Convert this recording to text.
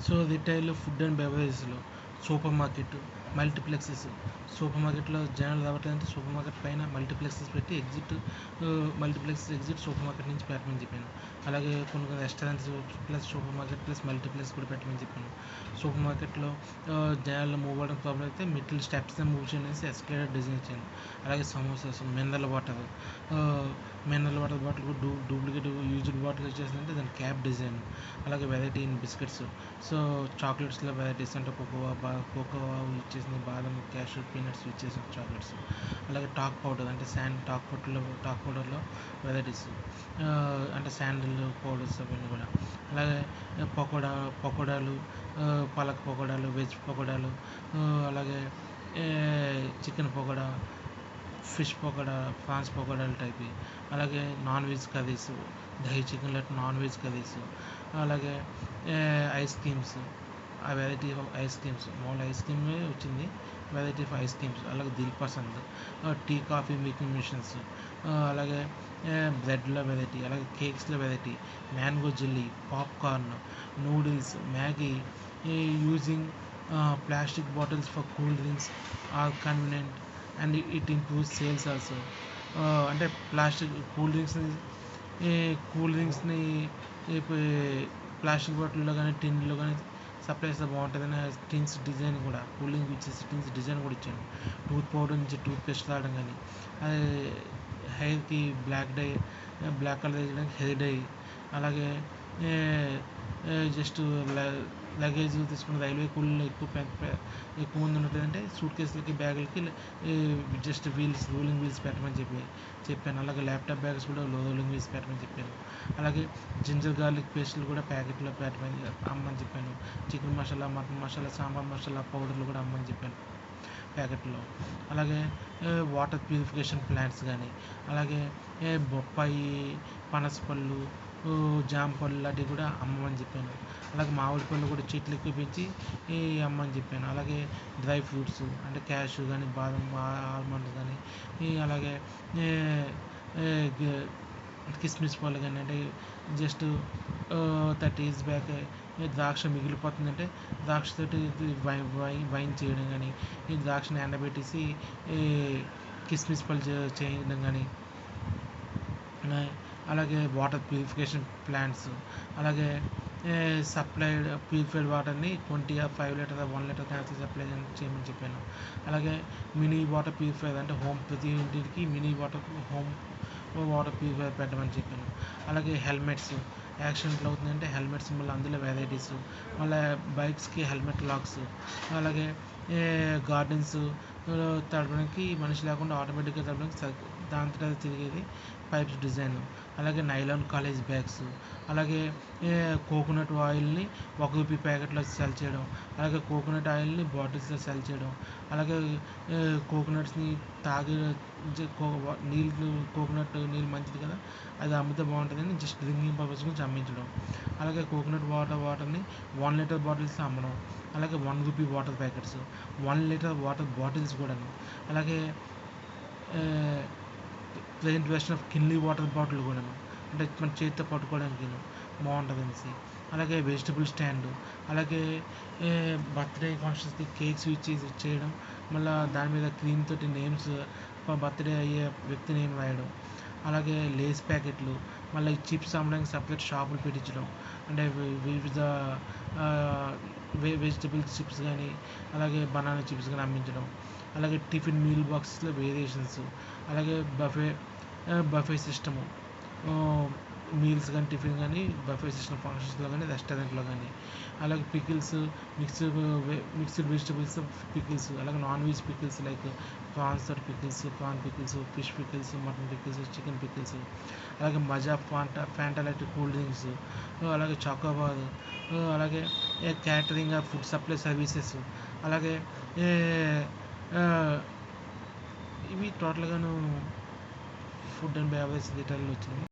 So retail food and బెవరేజ్లో supermarket, multiplexes. సూపర్ మార్కెట్లో జనాలు రావట్లేదంటే సూపర్ మార్కెట్ పైన మల్టీప్లెక్సెస్ పెట్టి మల్టీప్లెక్సెస్ ఎగ్జిట్ సూపర్ మార్కెట్ నుంచి పెట్టమని చెప్పాను. అలాగే కొన్ని restaurants plus supermarket plus multiplex కూడా పెట్టమని చెప్పాను. సూపర్ మార్కెట్లో జనాలు మూవ్ అవ్వడం ప్రాబ్లం అయితే మిడిల్ స్టెప్స్ మూవ్ చేసి ఎస్కేలేటర్ డిజైన్ ఇచ్చాను. అలాగే samosas, mineral water bottle duplicate used bottle వచ్చేసిందంటే దాని క్యాప్ డిజైన్. అలాగే వెరైటీ ఇన్ బిస్కెట్స్. సో చాక్లెట్స్లో వెరైటీస్ అంటే కోకోవా ఇచ్చేసింది, బాదం, క్యాషూ, పీనట్స్ ఇచ్చేసిన చాక్లెట్స్. అలాగే టాక్ పౌడర్ అంటే టాక్ పౌడర్లో వెరైటీస్ అంటే శాండిల్ పౌడర్స్ అవన్నీ కూడా. అలాగే పకోడాలు, పాలక్ పకోడాలు, వెజ్ పకోడాలు, అలాగే chicken pakoda, fish pakoda, prawns పకోడాలు టైప్. అలాగే non veg curries, dahi chicken లాంటి నాన్ వెజ్ కర్రీస్. అలాగే ఐస్ క్రీమ్స్, ఆ వెరైటీ ఆఫ్ ఐస్ క్రీమ్స్, మామూలు ఐస్ క్రీమే వచ్చింది, వెరైటీ ఆఫ్ ఐస్ క్రీమ్స్. అలాగే dil pasand, tea coffee making machines. అలాగే బ్రెడ్లో వెరైటీ, అలాగే కేక్స్లో variety, mango jelly, popcorn, noodles, Maggi. Using plastic bottles for cool drinks are convenient and it improves sales also. అంటే plastic cool డ్రింక్స్ని plastic బాటిల్లో కానీ టిన్లో కానీ సప్లై చేస్తే బాగుంటుందని టిన్స్ డిజైన్ కూడా, కూలింగ్ ఇచ్చేసి టిన్స్ డిజైన్ కూడా ఇచ్చాను. టూత్ పౌడర్ నుంచి టూత్ పేస్ట్ రావడం కానీ, అది హెయిర్కి బ్లాక్ కలర్ వేయడానికి హెయిర్ డై. అలాగే జస్ట్ లగేజ్ తీసుకున్న రైల్వే కూలీలో ఎక్కువ మంది ఉన్నట్టుందంటే సూట్ కేసులకి, బ్యాగులకి జస్ట్ రోలింగ్ వీల్స్ పెట్టమని చెప్పాను. అలాగే ల్యాప్టాప్ బ్యాగ్స్ కూడా రోలింగ్ వీల్స్ పెట్టమని చెప్పాను. అలాగే జింజర్ గార్లిక్ పేస్టులు కూడా ప్యాకెట్లో అమ్మని చెప్పాను. చికెన్ మసాలా, మటన్ మసాలా, సాంబార్ మసాలా పౌడర్లు కూడా అమ్మని చెప్పాను ప్యాకెట్లో. అలాగే వాటర్ ప్యూరిఫికేషన్ ప్లాంట్స్ కానీ, అలాగే బొప్పాయి, పనసపళ్ళు, జామ పళ్ళు లాంటివి కూడా అమ్మమని చెప్పాను. అలాగే మామిడి పళ్ళు కూడా చెట్లు ఎక్కువ పెంచి అమ్మని చెప్పాను. అలాగే డ్రై ఫ్రూట్స్ అంటే క్యాషు కానీ, బాదం, ఆల్మండ్స్ కానీ, అలాగే కిస్మిస్ పళ్ళు కానీ, అంటే జస్ట్ 30 years బ్యాక్ ద్రాక్ష మిగిలిపోతుందంటే ద్రాక్షతోటి వైన్ చేయడం కానీ, ఈ ద్రాక్షని ఎండబెట్టేసి కిస్మిస్ పళ్ళు చేయడం కానీ. అలాగే వాటర్ ప్యూరిఫికేషన్ ప్లాంట్స్, అలాగే ప్యూరిఫైడ్ వాటర్ని 20 or 5 litre 1 litre cans supply చేయమని చెప్పాను. అలాగే మినీ వాటర్ ప్యూరిఫైర్ అంటే ప్రతి ఇంటికి మినీ హోమ్ వాటర్ ప్యూరిఫైర్ పెట్టమని చెప్పాను. అలాగే హెల్మెట్స్, యాక్సిడెంట్లు అవుతుందంటే హెల్మెట్స్ మళ్ళీ అందులో వెరైటీస్. మళ్ళీ బైక్స్కి హెల్మెట్ లాక్స్. అలాగే గార్డెన్స్ తడపడానికి మనిషి లేకుండా ఆటోమేటిక్గా తడపడానికి దాంతో తిరిగేది పైప్స్ డిజైన్. అలాగే నైలాన్ కాలేజ్ బ్యాగ్స్. అలాగే కోకోనట్ ఆయిల్ని ₹1 ప్యాకెట్లో సెల్ చేయడం. అలాగే కోకోనట్ ఆయిల్ని బాటిల్స్లో సెల్ చేయడం. అలాగే కోకోనట్స్ని తాగే కోకోనట్ నీళ్ళు మంచిది కదా, అది అమ్మితే బాగుంటుందని జస్ట్ డ్రింకింగ్ పర్పస్ గురించి అమ్మించడం. అలాగే కోకోనట్ వాటర్ని 1 లీటర్ బాటిల్స్లో అమ్మడం. అలాగే ₹1 water packets, 1 litre water bottles కూడాను. అలాగే plain version of Kinley water bottle కూడాను, అంటే మన చేతితో పట్టుకోవడానికి బాగుంటుంది అనేసి. అలాగే వెజిటబుల్ స్టాండ్. అలాగే బర్త్డే ఫంక్షన్స్కి కేక్స్ చేయడం, మళ్ళీ దాని మీద క్రీమ్ తోటి నేమ్స్, బర్త్డే అయ్యే వ్యక్తి నేమ్ రాయడం. అలాగే లేస్ ప్యాకెట్లు, మళ్ళీ చిప్స్ అమ్మడానికి సపరేట్ షాపులు పెట్టించడం, అంటే వివిధ వెజిటబుల్ చిప్స్ కానీ, అలాగే బనానా చిప్స్ కానీ అమ్మించడం. అలాగే టిఫిన్ మీల్ బాక్సెస్లో వేరియేషన్స్. అలాగే బఫే సిస్టము, మీల్స్ కానీ టిఫిన్ కానీ బఫే సిస్టమ్ ఫంక్షన్స్లో కానీ రెస్టారెంట్లో కానీ. అలాగే పికిల్స్, మిక్స్డ్ వెజిటబుల్స్ పికిల్స్. అలాగే non veg pickles like prawns pickles, prawn pickles, fish pickles, mutton pickles, chicken pickles. అలాగే మజా, ఫ్యాంటా లాంటి కూల్ డ్రింక్స్. అలాగే చాకోబార్. అలాగే క్యాటరింగ్, ఫుడ్ సప్లై సర్వీసెస్. అలాగే ఇవి టోటల్గాను ఫుడ్ అండ్ బెవరేజ్ రిటైల్లో వచ్చినాయి.